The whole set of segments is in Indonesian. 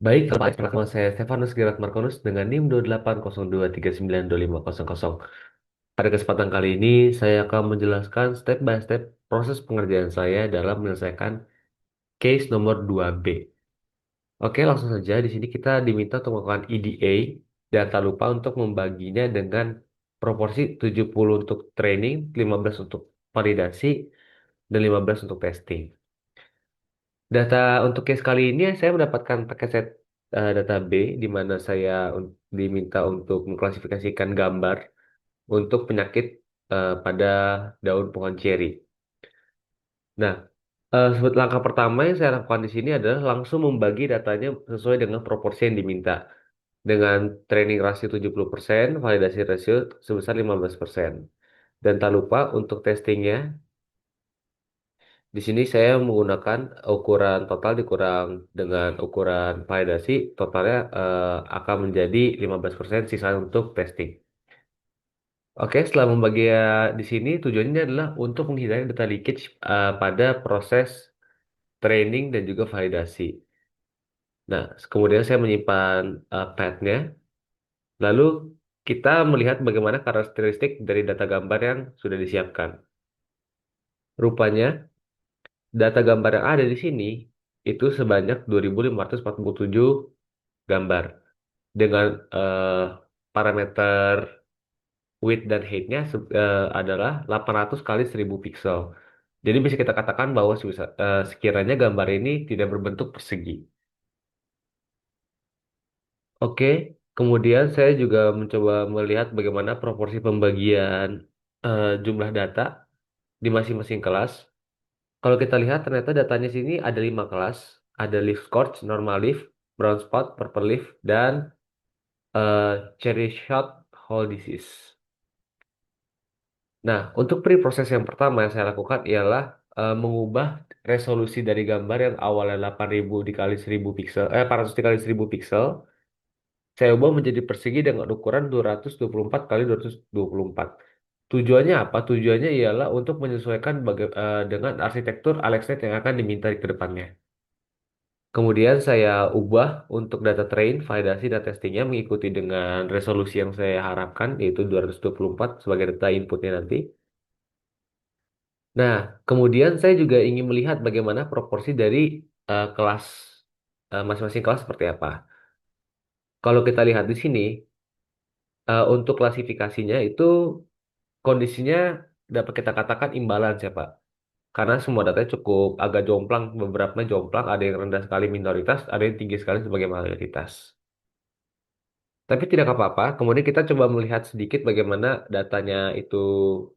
Baik, selamat pagi. Nama saya Stefanus Gerard Markonus dengan NIM 2802392500. Pada kesempatan kali ini, saya akan menjelaskan step by step proses pengerjaan saya dalam menyelesaikan case nomor 2B. Oke, langsung saja. Di sini kita diminta untuk melakukan EDA dan tak lupa untuk membaginya dengan proporsi 70 untuk training, 15 untuk validasi, dan 15 untuk testing. Data untuk case kali ini saya mendapatkan paket set data B di mana saya diminta untuk mengklasifikasikan gambar untuk penyakit pada daun pohon ceri. Nah, langkah pertama yang saya lakukan di sini adalah langsung membagi datanya sesuai dengan proporsi yang diminta. Dengan training rasio 70%, validasi rasio sebesar 15%. Dan tak lupa untuk testingnya, di sini saya menggunakan ukuran total dikurang dengan ukuran validasi, totalnya akan menjadi 15% sisa untuk testing. Oke, setelah membagi di sini tujuannya adalah untuk menghindari data leakage pada proses training dan juga validasi. Nah, kemudian saya menyimpan path-nya, lalu kita melihat bagaimana karakteristik dari data gambar yang sudah disiapkan. Rupanya, data gambar yang ada di sini itu sebanyak 2.547 gambar dengan parameter width dan height-nya adalah 800 kali 1000 pixel. Jadi bisa kita katakan bahwa sekiranya gambar ini tidak berbentuk persegi. Oke, kemudian saya juga mencoba melihat bagaimana proporsi pembagian jumlah data di masing-masing kelas. Kalau kita lihat ternyata datanya sini ada 5 kelas. Ada leaf scorch, normal leaf, brown spot, purple leaf, dan cherry shot whole disease. Nah, untuk pre-proses yang pertama yang saya lakukan ialah mengubah resolusi dari gambar yang awalnya 8000 dikali 1000 pixel, 400 dikali 1000 pixel, saya ubah menjadi persegi dengan ukuran 224 kali 224. Tujuannya apa? Tujuannya ialah untuk menyesuaikan dengan arsitektur AlexNet yang akan diminta ke depannya. Kemudian saya ubah untuk data train, validasi, dan testingnya mengikuti dengan resolusi yang saya harapkan, yaitu 224 sebagai data inputnya nanti. Nah, kemudian saya juga ingin melihat bagaimana proporsi dari kelas masing-masing kelas seperti apa. Kalau kita lihat di sini, untuk klasifikasinya itu kondisinya dapat kita katakan imbalance ya Pak. Karena semua datanya cukup agak jomplang, beberapa jomplang, ada yang rendah sekali minoritas, ada yang tinggi sekali sebagai mayoritas. Tapi tidak apa-apa, kemudian kita coba melihat sedikit bagaimana datanya itu.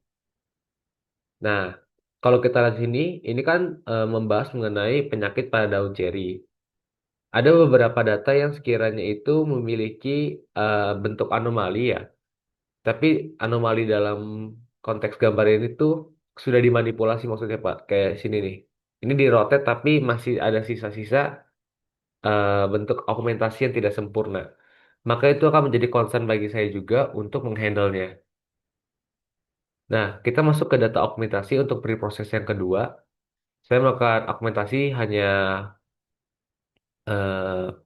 Nah, kalau kita lihat sini, ini kan membahas mengenai penyakit pada daun ceri. Ada beberapa data yang sekiranya itu memiliki bentuk anomali ya, tapi anomali dalam konteks gambar ini tuh sudah dimanipulasi maksudnya Pak, kayak sini nih. Ini di rotate tapi masih ada sisa-sisa bentuk augmentasi yang tidak sempurna. Maka itu akan menjadi concern bagi saya juga untuk menghandle-nya. Nah, kita masuk ke data augmentasi untuk pre-proses yang kedua. Saya melakukan augmentasi hanya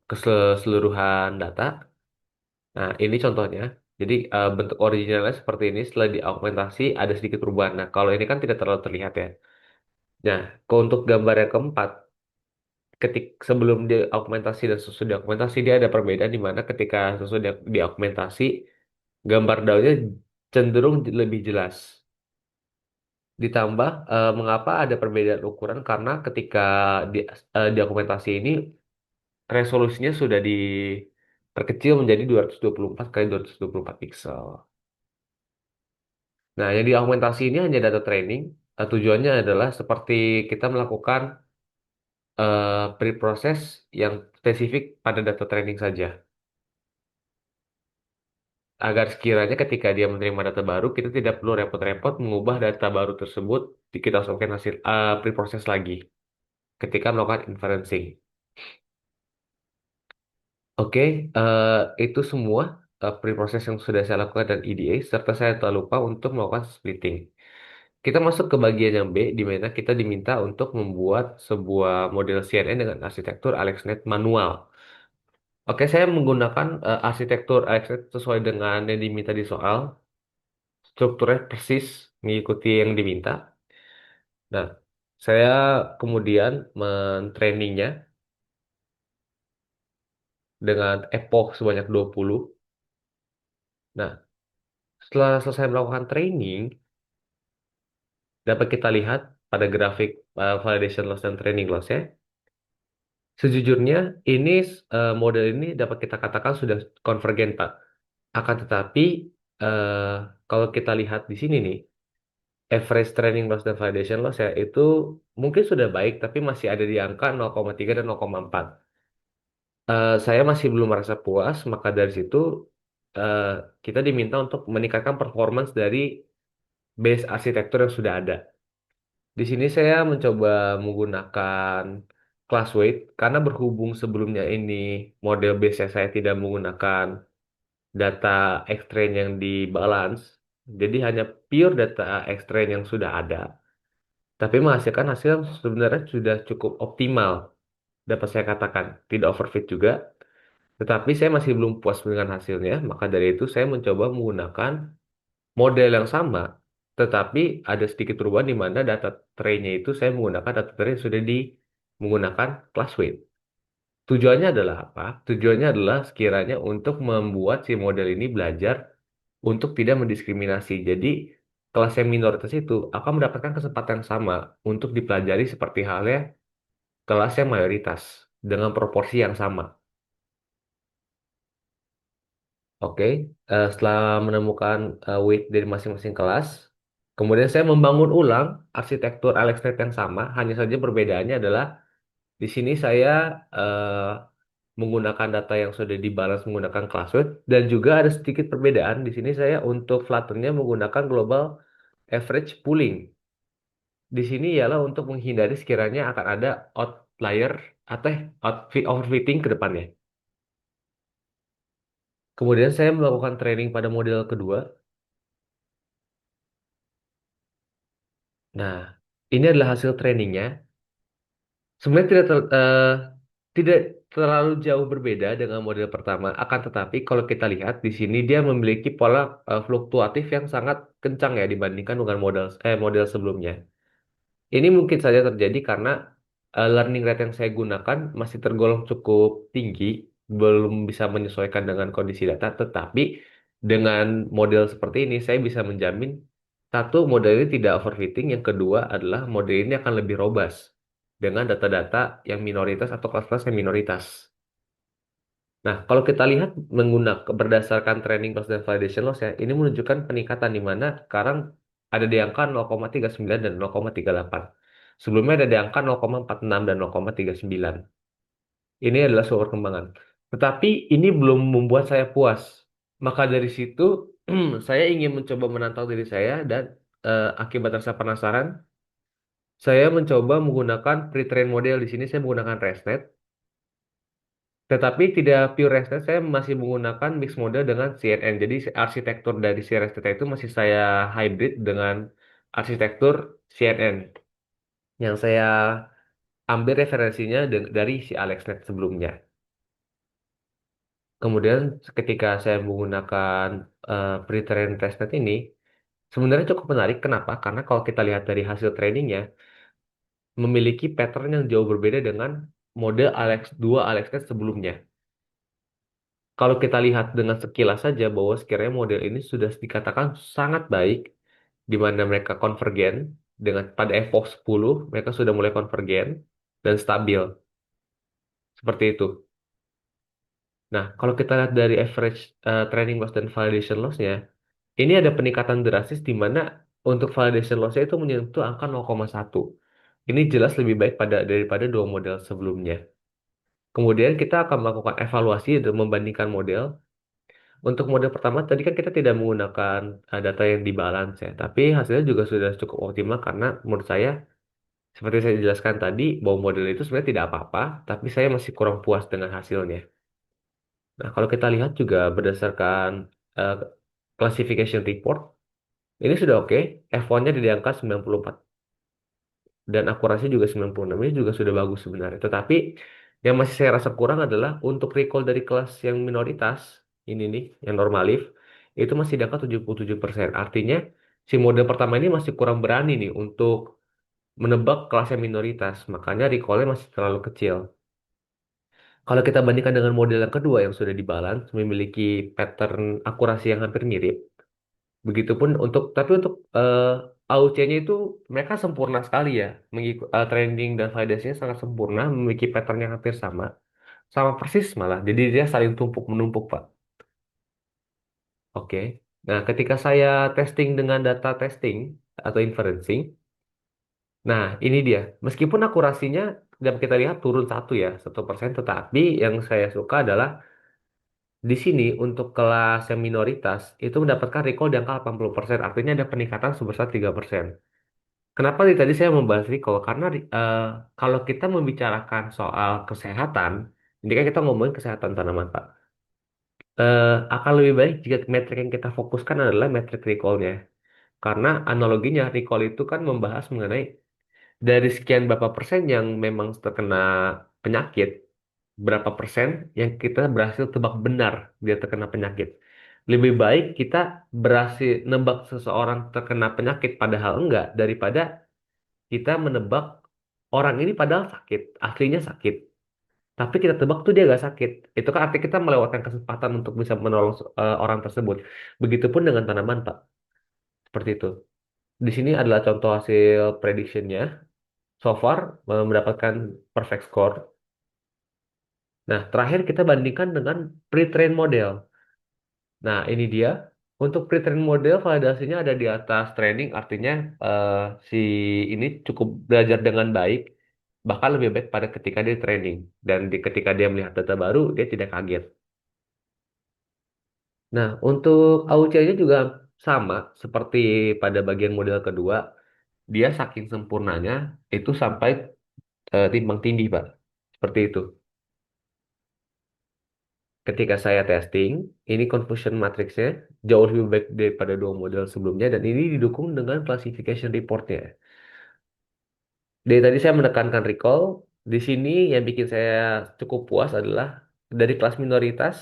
keseluruhan data. Nah, ini contohnya. Jadi bentuk originalnya seperti ini. Setelah diaugmentasi ada sedikit perubahan. Nah, kalau ini kan tidak terlalu terlihat ya. Nah, untuk gambar yang keempat, sebelum diaugmentasi dan sesudah diaugmentasi dia ada perbedaan di mana ketika sesudah diaugmentasi gambar daunnya cenderung lebih jelas. Ditambah mengapa ada perbedaan ukuran karena ketika di, diaugmentasi ini resolusinya sudah diperkecil menjadi 224 kali 224 pixel. Nah, yang diaugmentasi ini hanya data training. Tujuannya adalah seperti kita melakukan pre-process yang spesifik pada data training saja. Agar sekiranya ketika dia menerima data baru, kita tidak perlu repot-repot mengubah data baru tersebut, kita masukkan hasil pre-process lagi ketika melakukan inferencing. Oke, eh, itu semua pre-process yang sudah saya lakukan dan EDA, serta saya tak lupa untuk melakukan splitting. Kita masuk ke bagian yang B, di mana kita diminta untuk membuat sebuah model CNN dengan arsitektur AlexNet manual. Oke, saya menggunakan arsitektur Excel sesuai dengan yang diminta di soal. Strukturnya persis mengikuti yang diminta. Nah, saya kemudian mentrainingnya dengan epoch sebanyak 20. Nah, setelah selesai melakukan training, dapat kita lihat pada grafik validation loss dan training loss ya. Sejujurnya, ini model ini dapat kita katakan sudah konvergen, Pak. Akan tetapi, eh, kalau kita lihat di sini nih, average training loss dan validation loss ya, itu mungkin sudah baik, tapi masih ada di angka 0,3 dan 0,4. Saya masih belum merasa puas, maka dari situ eh, kita diminta untuk meningkatkan performance dari base arsitektur yang sudah ada. Di sini saya mencoba menggunakan class weight karena berhubung sebelumnya ini model base saya tidak menggunakan data X-train yang di balance, jadi hanya pure data X-train yang sudah ada, tapi menghasilkan hasil yang sebenarnya sudah cukup optimal, dapat saya katakan, tidak overfit juga. Tetapi saya masih belum puas dengan hasilnya, maka dari itu saya mencoba menggunakan model yang sama, tetapi ada sedikit perubahan di mana data trainnya itu saya menggunakan data train yang sudah menggunakan class weight. Tujuannya adalah apa? Tujuannya adalah sekiranya untuk membuat si model ini belajar untuk tidak mendiskriminasi. Jadi kelas yang minoritas itu akan mendapatkan kesempatan yang sama untuk dipelajari seperti halnya kelas yang mayoritas dengan proporsi yang sama. Oke, setelah menemukan weight dari masing-masing kelas, kemudian saya membangun ulang arsitektur AlexNet yang sama, hanya saja perbedaannya adalah di sini saya eh, menggunakan data yang sudah dibalas menggunakan class weight, dan juga ada sedikit perbedaan di sini saya untuk flattennya menggunakan global average pooling. Di sini ialah untuk menghindari sekiranya akan ada outlier atau overfitting ke depannya. Kemudian saya melakukan training pada model kedua. Nah, ini adalah hasil trainingnya. Sebenarnya tidak terlalu jauh berbeda dengan model pertama. Akan tetapi kalau kita lihat di sini dia memiliki pola fluktuatif yang sangat kencang ya dibandingkan dengan model sebelumnya. Ini mungkin saja terjadi karena learning rate yang saya gunakan masih tergolong cukup tinggi, belum bisa menyesuaikan dengan kondisi data. Tetapi dengan model seperti ini, saya bisa menjamin satu, model ini tidak overfitting. Yang kedua adalah model ini akan lebih robust dengan data-data yang minoritas atau kelas-kelas yang minoritas. Nah, kalau kita lihat menggunakan berdasarkan training loss dan validation loss ya, ini menunjukkan peningkatan di mana sekarang ada di angka 0,39 dan 0,38. Sebelumnya ada di angka 0,46 dan 0,39. Ini adalah suatu perkembangan. Tetapi ini belum membuat saya puas. Maka dari situ saya ingin mencoba menantang diri saya dan akibat rasa penasaran, saya mencoba menggunakan pre-train model. Di sini saya menggunakan ResNet. Tetapi tidak pure ResNet, saya masih menggunakan mix model dengan CNN. Jadi arsitektur dari si ResNet itu masih saya hybrid dengan arsitektur CNN yang saya ambil referensinya dari si AlexNet sebelumnya. Kemudian ketika saya menggunakan pre-train ResNet ini, sebenarnya cukup menarik. Kenapa? Karena kalau kita lihat dari hasil trainingnya, memiliki pattern yang jauh berbeda dengan model Alex AlexNet sebelumnya. Kalau kita lihat dengan sekilas saja bahwa sekiranya model ini sudah dikatakan sangat baik, di mana mereka konvergen dengan pada epoch 10, mereka sudah mulai konvergen dan stabil seperti itu. Nah, kalau kita lihat dari average training loss dan validation loss-nya, ini ada peningkatan drastis di mana untuk validation loss-nya itu menyentuh angka 0,1. Ini jelas lebih baik daripada dua model sebelumnya. Kemudian kita akan melakukan evaluasi dan membandingkan model. Untuk model pertama tadi kan kita tidak menggunakan data yang di balance ya, tapi hasilnya juga sudah cukup optimal karena menurut saya seperti saya jelaskan tadi bahwa model itu sebenarnya tidak apa-apa, tapi saya masih kurang puas dengan hasilnya. Nah, kalau kita lihat juga berdasarkan eh, classification report, ini sudah oke. F1-nya di angka 94 dan akurasi juga 96. Ini juga sudah bagus sebenarnya. Tetapi Yang masih saya rasa kurang adalah untuk recall dari kelas yang minoritas, ini nih, yang normalif, itu masih di angka 77%. Artinya, si model pertama ini masih kurang berani nih untuk menebak kelas yang minoritas. Makanya recall-nya masih terlalu kecil. Kalau kita bandingkan dengan model yang kedua yang sudah dibalance, memiliki pattern akurasi yang hampir mirip. Begitupun tapi untuk AUC-nya itu mereka sempurna sekali ya. Trending dan validasinya sangat sempurna, memiliki pattern yang hampir sama. Sama persis malah. Jadi dia saling tumpuk menumpuk, Pak. Oke. Nah, ketika saya testing dengan data testing atau inferencing, nah ini dia. Meskipun akurasinya dan kita lihat turun 1%, tetapi yang saya suka adalah di sini untuk kelas yang minoritas itu mendapatkan recall di angka 80%. Artinya ada peningkatan sebesar 3%. Kenapa tadi saya membahas recall? Karena kalau kita membicarakan soal kesehatan, ini kan kita ngomongin kesehatan tanaman, Pak. Akan lebih baik jika metrik yang kita fokuskan adalah metrik recall-nya. Karena analoginya, recall itu kan membahas mengenai dari sekian berapa persen yang memang terkena penyakit, berapa persen yang kita berhasil tebak benar dia terkena penyakit. Lebih baik kita berhasil nebak seseorang terkena penyakit padahal enggak, daripada kita menebak orang ini padahal sakit, aslinya sakit. Tapi kita tebak tuh dia gak sakit. Itu kan arti kita melewatkan kesempatan untuk bisa menolong orang tersebut. Begitupun dengan tanaman, Pak. Seperti itu. Di sini adalah contoh hasil prediction-nya. So far, mendapatkan perfect score. Nah, terakhir kita bandingkan dengan pre-trained model. Nah, ini dia. Untuk pre-trained model, validasinya ada di atas training, artinya eh, si ini cukup belajar dengan baik, bahkan lebih baik pada ketika dia training. Dan ketika dia melihat data baru, dia tidak kaget. Nah, untuk AUC-nya juga sama seperti pada bagian model kedua. Dia saking sempurnanya itu sampai timbang tindih, Pak. Seperti itu. Ketika saya testing, ini confusion matrixnya jauh lebih baik daripada dua model sebelumnya dan ini didukung dengan classification reportnya. Dari tadi saya menekankan recall. Di sini yang bikin saya cukup puas adalah dari kelas minoritas,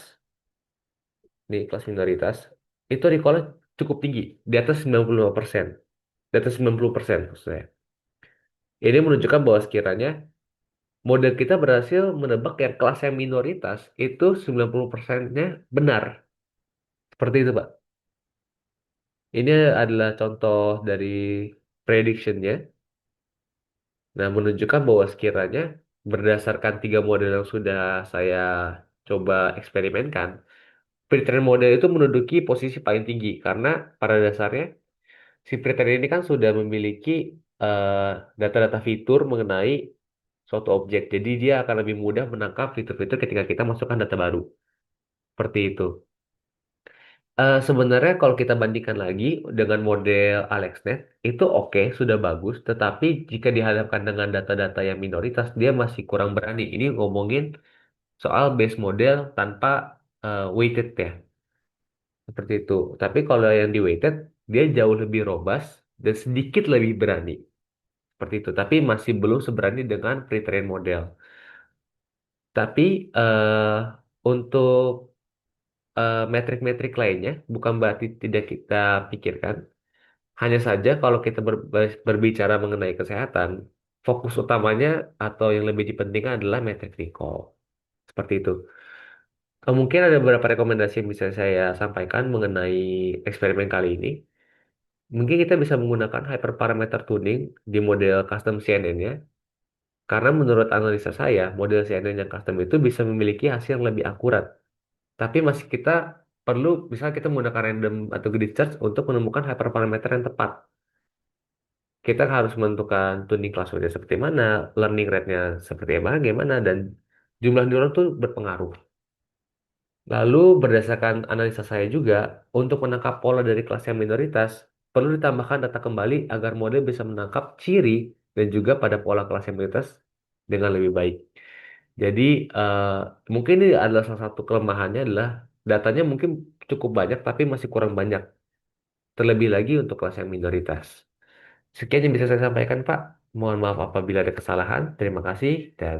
nih kelas minoritas, itu recallnya cukup tinggi, di atas 95%. Di atas 90% maksud saya. Ini menunjukkan bahwa sekiranya model kita berhasil menebak yang kelas yang minoritas itu 90%-nya benar. Seperti itu, Pak. Ini adalah contoh dari prediction-nya. Nah, menunjukkan bahwa sekiranya berdasarkan tiga model yang sudah saya coba eksperimenkan, pre-trained model itu menduduki posisi paling tinggi karena pada dasarnya si pre-trained ini kan sudah memiliki eh, data-data fitur mengenai suatu objek. Jadi dia akan lebih mudah menangkap fitur-fitur ketika kita masukkan data baru. Seperti itu. Sebenarnya kalau kita bandingkan lagi dengan model AlexNet, itu oke, sudah bagus. Tetapi jika dihadapkan dengan data-data yang minoritas, dia masih kurang berani. Ini ngomongin soal base model tanpa weighted ya, seperti itu. Tapi kalau yang di weighted, dia jauh lebih robust dan sedikit lebih berani. Seperti itu. Tapi masih belum seberani dengan pre-trained model. Tapi untuk metrik-metrik lainnya, bukan berarti tidak kita pikirkan. Hanya saja kalau kita berbicara mengenai kesehatan, fokus utamanya atau yang lebih dipentingkan adalah metrik recall. Seperti itu. Mungkin ada beberapa rekomendasi yang bisa saya sampaikan mengenai eksperimen kali ini. Mungkin kita bisa menggunakan hyperparameter tuning di model custom CNN-nya. Karena menurut analisa saya, model CNN yang custom itu bisa memiliki hasil yang lebih akurat. Tapi masih kita perlu, misalnya kita menggunakan random atau grid search untuk menemukan hyperparameter yang tepat. Kita harus menentukan tuning classroomnya seperti mana, learning rate-nya seperti gimana, dan jumlah neuron itu berpengaruh. Lalu berdasarkan analisa saya juga, untuk menangkap pola dari kelas yang minoritas, perlu ditambahkan data kembali agar model bisa menangkap ciri dan juga pada pola kelas yang minoritas dengan lebih baik. Jadi eh, mungkin ini adalah salah satu kelemahannya adalah datanya mungkin cukup banyak tapi masih kurang banyak. Terlebih lagi untuk kelas yang minoritas. Sekian yang bisa saya sampaikan, Pak. Mohon maaf apabila ada kesalahan. Terima kasih dan